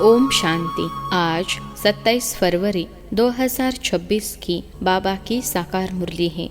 ओम शांति। आज 27 फरवरी 2026 की बाबा की साकार मुरली है।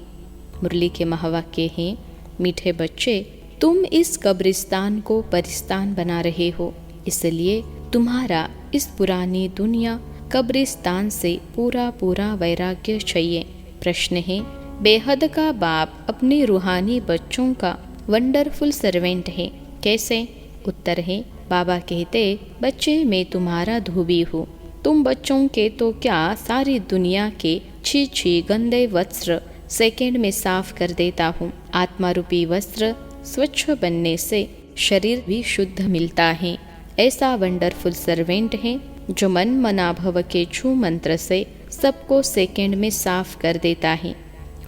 मुरली के महावाक्य हैं, मीठे बच्चे, तुम इस कब्रिस्तान को परिस्तान बना रहे हो, इसलिए तुम्हारा इस पुरानी दुनिया कब्रिस्तान से पूरा पूरा वैराग्य चाहिए। प्रश्न है, बेहद का बाप अपने रूहानी बच्चों का वंडरफुल सर्वेंट है, कैसे? उत्तर है, बाबा कहते, बच्चे मैं तुम्हारा धोबी हूँ। तुम बच्चों के तो क्या सारी दुनिया के छी गंदे वस्त्र सेकंड में साफ कर देता हूँ। आत्मा रूपी वस्त्र स्वच्छ बनने से शरीर भी शुद्ध मिलता है। ऐसा वंडरफुल सर्वेंट है जो मन मना भव के छू मंत्र से सबको सेकंड में साफ कर देता है।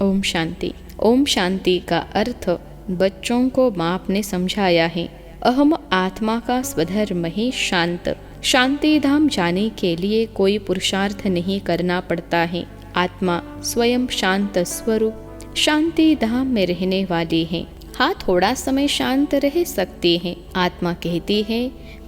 ओम शांति। ओम शांति का अर्थ बच्चों को बाप ने समझाया है। अहम आत्मा का स्वधर्म ही शांत। शांति धाम जाने के लिए कोई पुरुषार्थ नहीं करना पड़ता है। आत्मा स्वयं शांत स्वरूप शांति धाम में रहने वाली है। हाँ, थोड़ा समय शांत रह सकती है। आत्मा कहती है,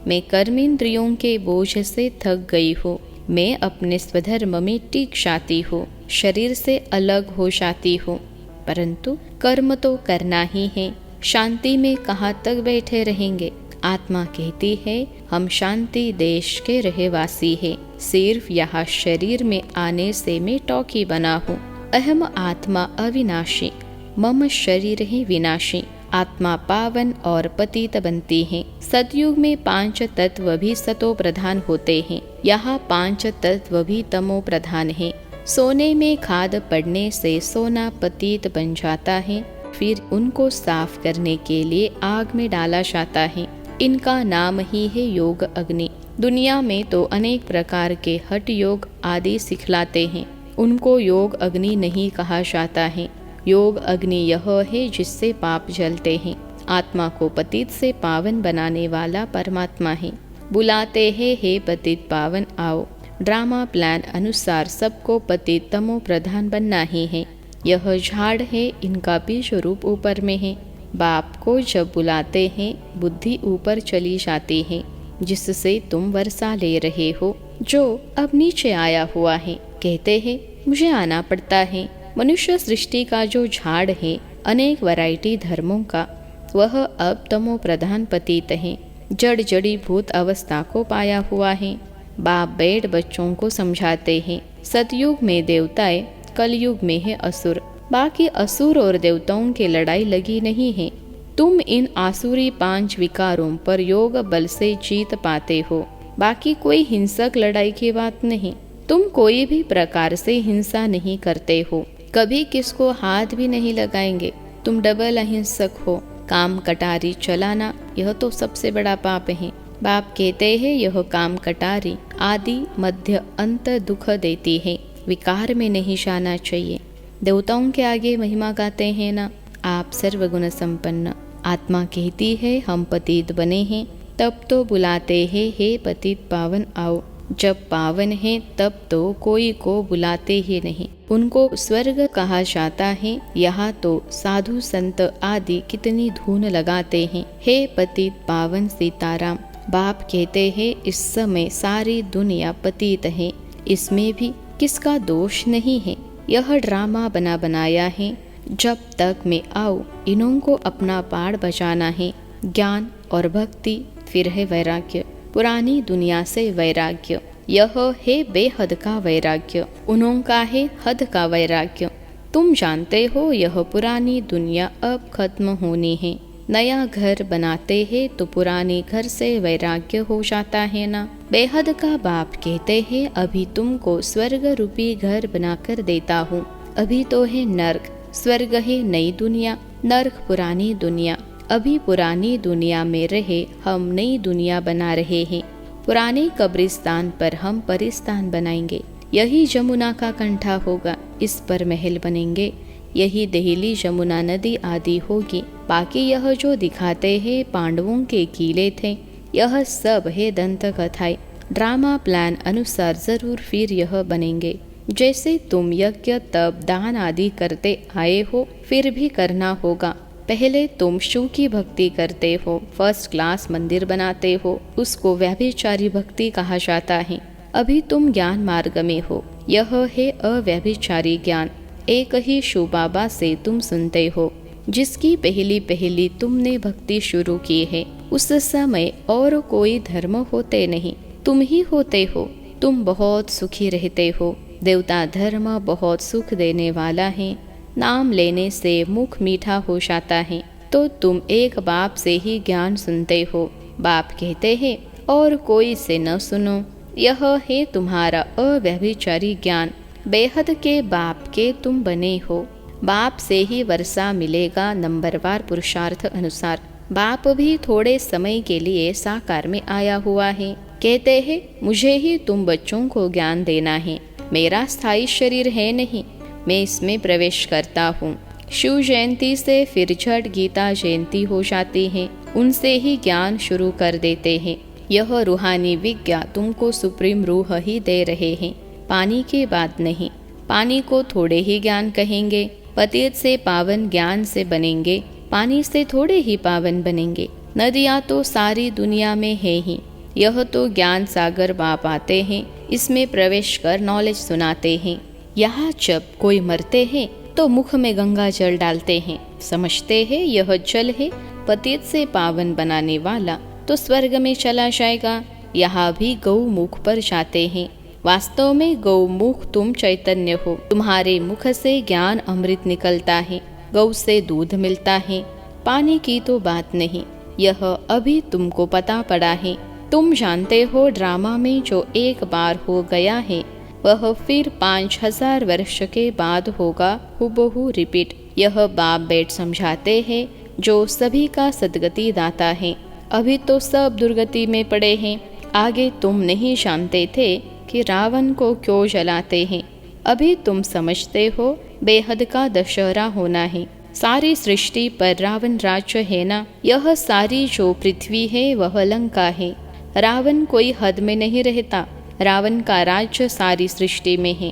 मैं कर्मेंद्रियों के बोझ से थक गई हूँ, मैं अपने स्वधर्म में टिक जाती हूँ, शरीर से अलग हो जाती हूँ, परंतु कर्म तो करना ही है। शांति में कहाँ तक बैठे रहेंगे? आत्मा कहती है, हम शांति देश के रहवासी हैं, सिर्फ यहाँ शरीर में आने से मैं टॉकी बना हूँ। अहम आत्मा अविनाशी, मम शरीर ही विनाशी। आत्मा पावन और पतित बनती है। सतयुग में 5 तत्व भी सतो प्रधान होते हैं, यहाँ 5 तत्व भी तमो प्रधान है। सोने में खाद पड़ने से सोना पतित बन जाता है, फिर उनको साफ करने के लिए आग में डाला जाता है। इनका नाम ही है योग अग्नि। दुनिया में तो अनेक प्रकार के हठ योग आदि सिखलाते हैं, उनको योग अग्नि नहीं कहा जाता है। योग अग्नि यह है जिससे पाप जलते हैं। आत्मा को पतित से पावन बनाने वाला परमात्मा है। बुलाते हैं, हे पतित पावन आओ। ड्रामा प्लान अनुसार सबको पतित तमो प्रधान बनना ही है। यह झाड़ है, इनका बीज रूप ऊपर में है। बाप को जब बुलाते हैं, बुद्धि ऊपर चली जाती है, जिससे तुम वर्षा ले रहे हो, जो अब नीचे आया हुआ है। कहते हैं, मुझे आना पड़ता है। मनुष्य सृष्टि का जो झाड़ है, अनेक वैरायटी धर्मों का, वह अब तमो प्रधान पतित है, जड़ जड़ी भूत अवस्था को पाया हुआ है। बाप बैठ बच्चों को समझाते हैं, सतयुग में देवताएं, कलयुग में है असुर। बाकी असुर और देवताओं की लड़ाई लगी नहीं है। तुम इन आसुरी 5 विकारों पर योग बल से जीत पाते हो। बाकी कोई हिंसक लड़ाई की बात नहीं। तुम कोई भी प्रकार से हिंसा नहीं करते हो, कभी किसको हाथ भी नहीं लगाएंगे। तुम डबल अहिंसक हो। काम कटारी चलाना, यह तो सबसे बड़ा पाप है। बाप कहते हैं, यह काम कटारी आदि मध्य अंत दुख देती है, विकार में नहीं जाना चाहिए। देवताओं के आगे महिमा गाते हैं ना, आप सर्वगुण संपन्न। आत्मा कहती है, हम पतित बने हैं, तब तो बुलाते हैं, हे पतित पावन आओ। जब पावन है तब तो कोई को बुलाते ही नहीं, उनको स्वर्ग कहा जाता है। यहाँ तो साधु संत आदि कितनी धून लगाते हैं, हे पतित पावन सीताराम। बाप कहते हैं, इस समय सारी दुनिया पतित है, इसमें भी किसका दोष नहीं है। यह ड्रामा बना बनाया है। जब तक मैं आऊँ, इन्हों को अपना पाड़ बचाना है। ज्ञान और भक्ति, फिर है वैराग्य। पुरानी दुनिया से वैराग्य, यह है बेहद का वैराग्य। उन्हों का है हद का वैराग्य। तुम जानते हो, यह पुरानी दुनिया अब खत्म होनी है। नया घर बनाते हैं तो पुराने घर से वैराग्य हो जाता है ना। बेहद का बाप कहते हैं, अभी तुमको स्वर्ग रूपी घर बनाकर देता हूँ। अभी तो है नर्क, स्वर्ग है नई दुनिया, नर्क पुरानी दुनिया। अभी पुरानी दुनिया में रहे हम नई दुनिया बना रहे हैं। पुराने कब्रिस्तान पर हम परिस्तान बनाएंगे। यही जमुना का कंठा होगा, इस पर महल बनेंगे। यही दहली जमुना नदी आदि होगी। बाकी यह जो दिखाते हैं पांडवों के किले थे, यह सब है दंत कथाएं। ड्रामा प्लान अनुसार जरूर फिर यह बनेंगे। जैसे तुम यज्ञ तप दान आदि करते आए हो, फिर भी करना होगा। पहले तुम शिव की भक्ति करते हो, फर्स्ट क्लास मंदिर बनाते हो, उसको व्यभिचारी भक्ति कहा जाता है। अभी तुम ज्ञान मार्ग में हो, यह है अव्यभिचारी ज्ञान। एक ही शिव बाबा से तुम सुनते हो, जिसकी पहली पहली तुमने भक्ति शुरू की है। उस समय और कोई धर्म होते नहीं, तुम ही होते हो। तुम बहुत सुखी रहते हो। देवता धर्म बहुत सुख देने वाला है। नाम लेने से मुख मीठा हो जाता है। तो तुम एक बाप से ही ज्ञान सुनते हो। बाप कहते हैं और कोई से न सुनो। यह है तुम्हारा अव्यभिचारी ज्ञान। बेहद के बाप के तुम बने हो। बाप से ही वर्षा मिलेगा नंबरवार पुरुषार्थ अनुसार। बाप भी थोड़े समय के लिए साकार में आया हुआ है। कहते हैं मुझे ही तुम बच्चों को ज्ञान देना है। मेरा स्थायी शरीर है नहीं, मैं इसमें प्रवेश करता हूँ। शिव जयंती से फिर झट गीता जयंती हो जाती है। उनसे ही ज्ञान शुरू कर देते हैं। यह रूहानी विज्ञा तुमको सुप्रीम रूह ही दे रहे हैं, पानी की बात नहीं। पानी को थोड़े ही ज्ञान कहेंगे। पतित से पावन ज्ञान से बनेंगे, पानी से थोड़े ही पावन बनेंगे। नदियाँ तो सारी दुनिया में है ही। यह तो ज्ञान सागर बाप आते हैं, इसमें प्रवेश कर नॉलेज सुनाते हैं। यहाँ जब कोई मरते हैं तो मुख में गंगा जल डालते हैं, समझते हैं यह जल है पतित से पावन बनाने वाला, तो स्वर्ग में चला जाएगा। यहाँ भी गौमुख पर जाते हैं। वास्तव में गौमुख तुम चैतन्य हो। तुम्हारे मुख से ज्ञान अमृत निकलता है, गौ से दूध मिलता है। पानी की तो बात नहीं, यह अभी तुमको पता पड़ा है। तुम जानते हो ड्रामा में जो एक बार हो गया है वह फिर 5000 वर्ष के बाद होगा, हुबहू रिपीट। यह बाप बेट समझाते हैं जो सभी का सदगति दाता है। अभी तो सब दुर्गति में पड़े हैं। आगे तुम नहीं जानते थे कि रावण को क्यों जलाते हैं। अभी तुम समझते हो बेहद का दशहरा होना है। सारी सृष्टि पर रावण राज्य है ना। यह सारी जो पृथ्वी है वह लंका है। रावण कोई हद में नहीं रहता। रावण का राज्य सारी सृष्टि में है।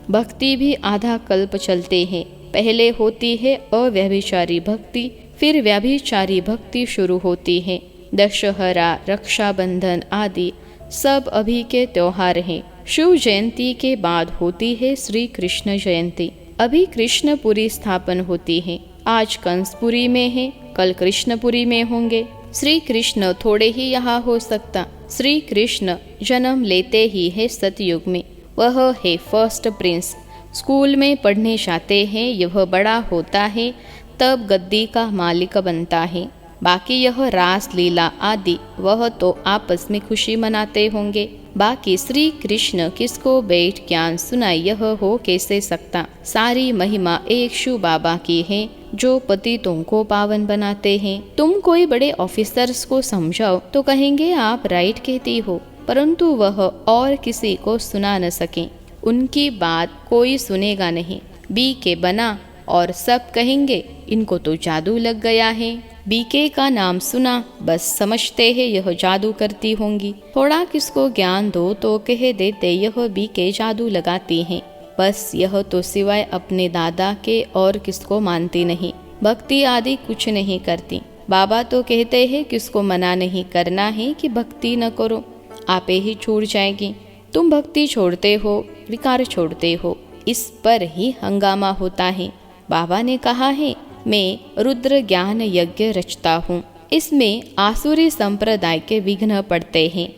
भक्ति भी आधा कल्प चलते हैं। पहले होती है अव्यभिचारी भक्ति, फिर व्यभिचारी भक्ति शुरू होती है। दशहरा, रक्षाबंधन आदि सब अभी के त्योहार हैं। शिव जयंती के बाद होती है श्री कृष्ण जयंती। अभी कृष्णपुरी स्थापन होती है। आज कंसपुरी में है, कल कृष्णपुरी में होंगे। श्री कृष्ण थोड़े ही यहाँ हो सकता। श्री कृष्ण जन्म लेते ही है सतयुग में। वह है फर्स्ट प्रिंस। स्कूल में पढ़ने जाते हैं, यह बड़ा होता है तब गद्दी का मालिक बनता है। बाकी यह रास लीला आदि वह तो आपस में खुशी मनाते होंगे। बाकी श्री कृष्ण किसको बैठ ज्ञान सुनाई यह हो कैसे सकता। सारी महिमा एक शिव बाबा की है जो पतितों को पावन बनाते हैं। तुम कोई बड़े ऑफिसर्स को समझाओ तो कहेंगे आप राइट कहती हो, परंतु वह और किसी को सुना न सके। उनकी बात कोई सुनेगा नहीं। बीके बना और सब कहेंगे इनको तो जादू लग गया है। बीके का नाम सुना बस समझते हैं यह जादू करती होंगी। थोड़ा किसको ज्ञान दो तो कह देते यह बीके जादू लगाती हैं। बस यह तो सिवाय अपने दादा के और किसको मानती नहीं। भक्ति आदि कुछ नहीं करती। बाबा तो कहते हैं किसको मना नहीं करना है कि भक्ति न करो, आपे ही छूट जाएगी। तुम भक्ति छोड़ते हो, विकार छोड़ते हो, इस पर ही हंगामा होता है। बाबा ने कहा है मैं रुद्र ज्ञान यज्ञ रचता हूँ। इसमें आसुरी संप्रदाय के विघ्न पड़ते हैं।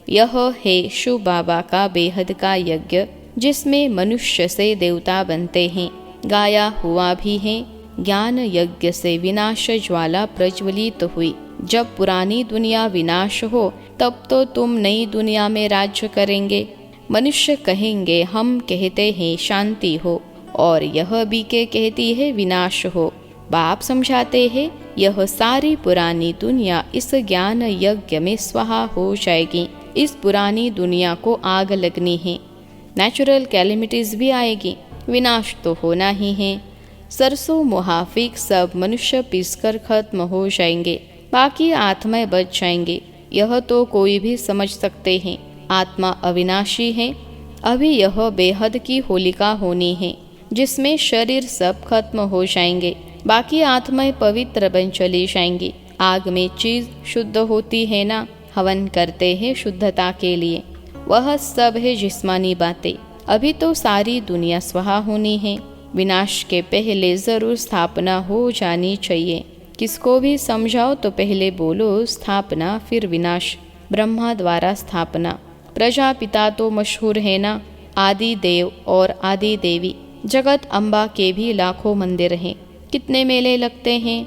यह है शिव बाबा का बेहद का यज्ञ जिसमें मनुष्य से देवता बनते हैं। गाया हुआ भी है, ज्ञान यज्ञ से विनाश ज्वाला प्रज्वलित हुई। जब पुरानी दुनिया विनाश हो तब तो तुम नई दुनिया में राज्य करेंगे। मनुष्य कहेंगे हम कहते हैं शांति हो, और यह भी के कहती है विनाश हो। बाप समझाते हैं यह सारी पुरानी दुनिया इस ज्ञान यज्ञ में स्वाहा हो जाएगी। इस पुरानी दुनिया को आग लगनी है। नेचुरल कैलेमिटीज भी आएगी, विनाश तो होना ही है। सरसों मुहाफिक सब मनुष्य पीसकर खत्म हो जाएंगे, बाकी आत्माएं बच जाएंगे। यह तो कोई भी समझ सकते हैं। आत्मा अविनाशी है। अभी यह बेहद की होलिका होनी है जिसमें शरीर सब खत्म हो जाएंगे। बाकी आत्माएं पवित्र बन चली जाएंगी। आग में चीज शुद्ध होती है ना, हवन करते हैं शुद्धता के लिए, वह सब है जिस्मानी बातें। अभी तो सारी दुनिया स्वाहा होनी है, विनाश के पहले जरूर स्थापना हो जानी चाहिए। किसको भी समझाओ तो पहले बोलो स्थापना फिर विनाश, ब्रह्मा द्वारा स्थापना। प्रजापिता तो मशहूर है ना, आदि देव और आदि देवी। जगत अम्बा के भी लाखों मंदिर हैं, कितने मेले लगते हैं।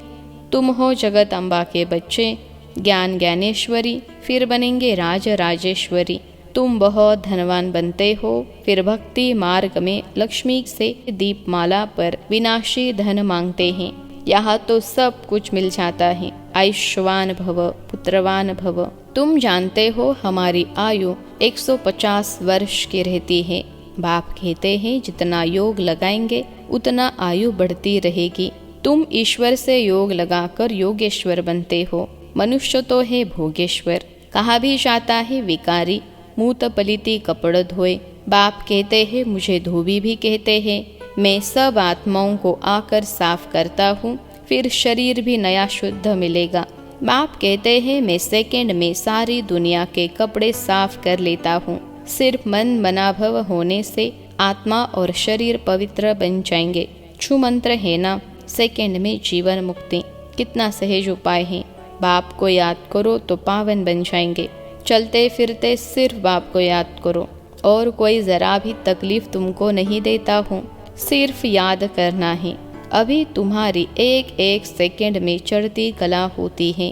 तुम हो जगत अम्बा के बच्चे, ज्ञान ज्ञानेश्वरी, फिर बनेंगे राज राजेश्वरी। तुम बहुत धनवान बनते हो, फिर भक्ति मार्ग में लक्ष्मी से दीपमाला पर विनाशी धन मांगते हैं। यहाँ तो सब कुछ मिल जाता है। आयुष्मान भव, पुत्रवान भव। तुम जानते हो हमारी आयु 150 वर्ष की रहती है। बाप कहते हैं जितना योग लगाएंगे उतना आयु बढ़ती रहेगी। तुम ईश्वर से योग लगाकर योगेश्वर बनते हो। मनुष्य तो है भोगेश्वर, कहा भी जाता है विकारी, मूत पलिती कपड़ धोए। बाप कहते हैं मुझे धोबी भी कहते हैं। मैं सब आत्माओं को आकर साफ करता हूँ, फिर शरीर भी नया शुद्ध मिलेगा। बाप कहते हैं मैं सेकंड में सारी दुनिया के कपड़े साफ कर लेता हूँ। सिर्फ मन मनाभव होने से आत्मा और शरीर पवित्र बन जाएंगे। छू मंत्र है ना, सेकंड में जीवन मुक्ति। कितना सहज उपाय है। बाप को याद करो तो पावन बन जाएंगे। चलते फिरते सिर्फ बाप को याद करो, और कोई जरा भी तकलीफ तुमको नहीं देता हूँ। सिर्फ याद करना है। अभी तुम्हारी एक एक सेकंड में चढ़ती कला होती है।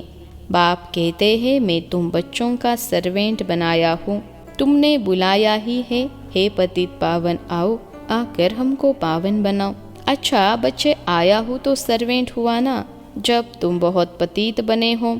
बाप कहते हैं मैं तुम बच्चों का सर्वेंट बनाया हूँ, तुमने बुलाया ही है। हे पतित पावन आओ, आकर हमको पावन बनाओ। अच्छा बच्चे, आया हूँ तो सर्वेंट हुआ ना। जब तुम बहुत पतित बने हो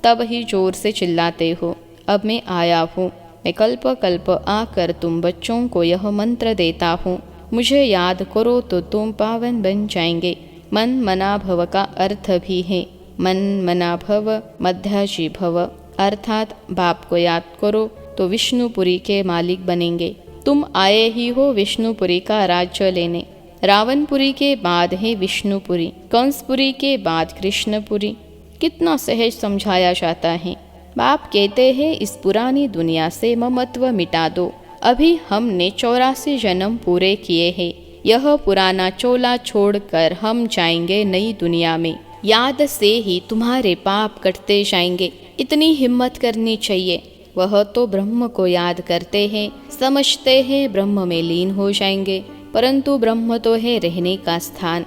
तब ही जोर से चिल्लाते हो। अब मैं आया हूँ, मैं कल्प कल्प आकर तुम बच्चों को यह मंत्र देता हूँ। मुझे याद करो तो तुम पावन बन जाएंगे। मन मना भव का अर्थ भी है मन मना भव मध्याजी भव, अर्थात बाप को याद करो तो विष्णुपुरी के मालिक बनेंगे। तुम आए ही हो विष्णुपुरी का राज्य लेने। रावणपुरी के बाद है विष्णुपुरी, कंसपुरी के बाद कृष्णपुरी। कितना सहज समझाया जाता है। बाप कहते हैं इस पुरानी दुनिया से ममत्व मिटा दो। अभी हमने 84 जन्म पूरे किए हैं। यह पुराना चोला छोड़कर हम जाएंगे नई दुनिया में। याद से ही तुम्हारे पाप कटते जाएंगे। इतनी हिम्मत करनी चाहिए। वह तो ब्रह्म को याद करते हैं, समझते हैं ब्रह्म में लीन हो जाएंगे, परंतु ब्रह्म तो है रहने का स्थान।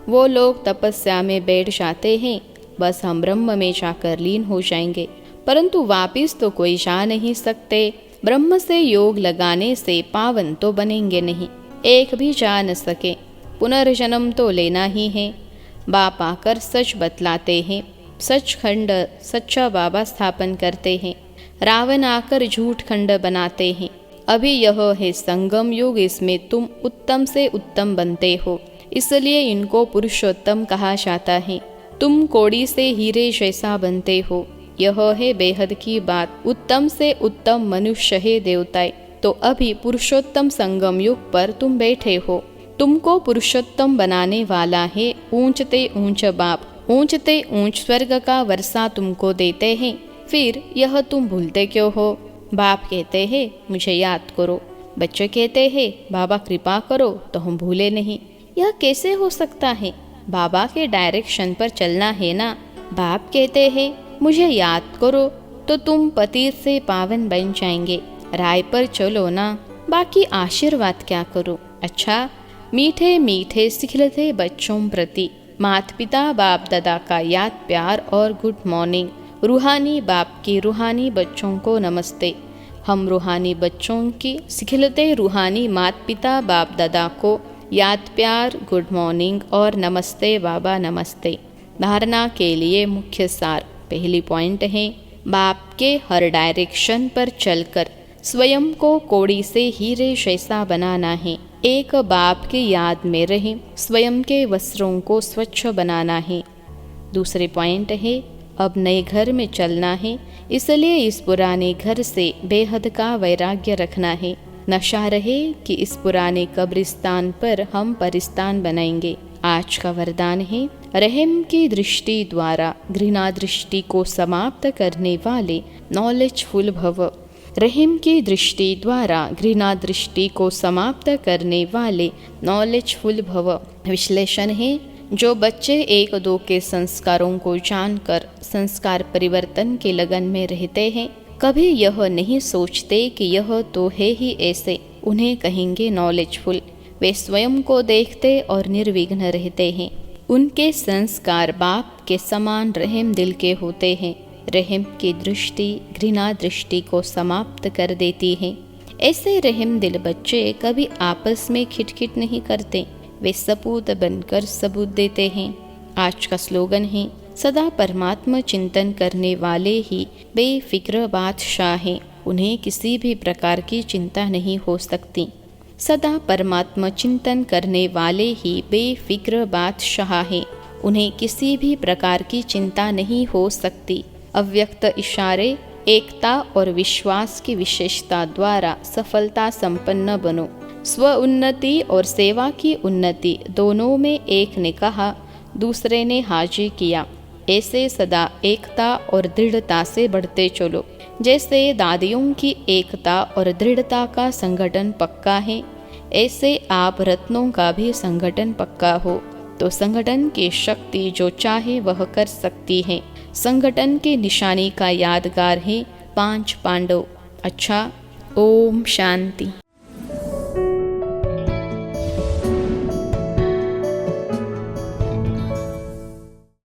वो लोग तपस्या में बैठ जाते हैं, बस हम ब्रह्म में जाकर लीन हो जाएंगे, परंतु वापिस तो कोई जा नहीं सकते। ब्रह्म से योग लगाने से पावन तो बनेंगे नहीं, एक भी जा न सके। पुनर्जन्म तो लेना ही है। बाप आकर सच बतलाते हैं, सचखंड सच्चा बाबा स्थापन करते हैं। रावण आकर झूठ खंड बनाते हैं। अभी यह है संगम युग, इसमें तुम उत्तम से उत्तम बनते हो, इसलिए इनको पुरुषोत्तम कहा जाता है। तुम कोड़ी से हीरे जैसा बनते हो, यह है बेहद की बात। उत्तम से उत्तम मनुष्य है देवताएं। तो अभी पुरुषोत्तम संगम युग पर तुम बैठे हो। तुमको पुरुषोत्तम बनाने वाला है ऊंचते ऊंच बाप। ऊंचते ऊंच स्वर्ग का वर्षा तुमको देते हैं, फिर यह तुम भूलते क्यों हो। बाप कहते हैं मुझे याद करो, बच्चे कहते हैं बाबा कृपा करो तो हम भूले नहीं। यह कैसे हो सकता है। बाबा के डायरेक्शन पर चलना है ना। बाप कहते हैं मुझे याद करो तो तुम पतित से पावन बन जाएंगे। राय पर चलो ना, बाकी आशीर्वाद क्या करो। अच्छा, मीठे मीठे सिखलते बच्चों प्रति माता पिता बाप दादा का याद प्यार और गुड मॉर्निंग। रूहानी बाप की रूहानी बच्चों को नमस्ते। हम रूहानी बच्चों की सिखलते रूहानी माता पिता बाप दादा को याद प्यार, गुड मॉर्निंग और नमस्ते बाबा नमस्ते। धारणा के लिए मुख्य सार। पहली पॉइंट है बाप के हर डायरेक्शन पर चलकर स्वयं को कोड़ी से हीरे जैसा बनाना है। एक बाप की याद में रहे स्वयं के वस्त्रों को स्वच्छ बनाना है। दूसरे पॉइंट है अब नए घर में चलना है, इसलिए इस पुराने घर से बेहद का वैराग्य रखना है। नशा रहे कि इस पुराने कब्रिस्तान पर हम परिस्तान बनाएंगे। आज का वरदान है रहम की दृष्टि द्वारा घृणा दृष्टि को समाप्त करने वाले नॉलेजफुल भव। रहम की दृष्टि द्वारा घृणा दृष्टि को समाप्त करने वाले नॉलेजफुल भव। विश्लेषण है, जो बच्चे एक दो के संस्कारों को जानकर संस्कार परिवर्तन के लगन में रहते हैं, कभी यह नहीं सोचते कि यह तो है ही ऐसे, उन्हें कहेंगे नॉलेजफुल। वे स्वयं को देखते और निर्विघ्न रहते हैं। उनके संस्कार बाप के समान रहम दिल के होते हैं। रहम की दृष्टि घृणा दृष्टि को समाप्त कर देती है। ऐसे रहम दिल बच्चे कभी आपस में खिटखिट नहीं करते, वे सपूत बनकर सबूत देते हैं। आज का स्लोगन है, सदा परमात्मा चिंतन करने वाले ही बेफिक्र बादशाह हैं, उन्हें किसी भी प्रकार की चिंता नहीं हो सकती। सदा परमात्मा चिंतन करने वाले ही बेफिक्र बादशाह हैं, उन्हें किसी भी प्रकार की चिंता नहीं हो सकती। अव्यक्त इशारे, एकता और विश्वास की विशेषता द्वारा सफलता संपन्न बनो। स्व उन्नति और सेवा की उन्नति दोनों में एक ने कहा, दूसरे ने हाजी किया। ऐसे सदा एकता और दृढ़ता से बढ़ते चलो। जैसे दादियों की एकता और दृढ़ता का संगठन पक्का है, ऐसे आप रत्नों का भी संगठन पक्का हो तो संगठन की शक्ति जो चाहे वह कर सकती है। संगठन की निशानी का यादगार है 5 पांडव। अच्छा, ओम शांति।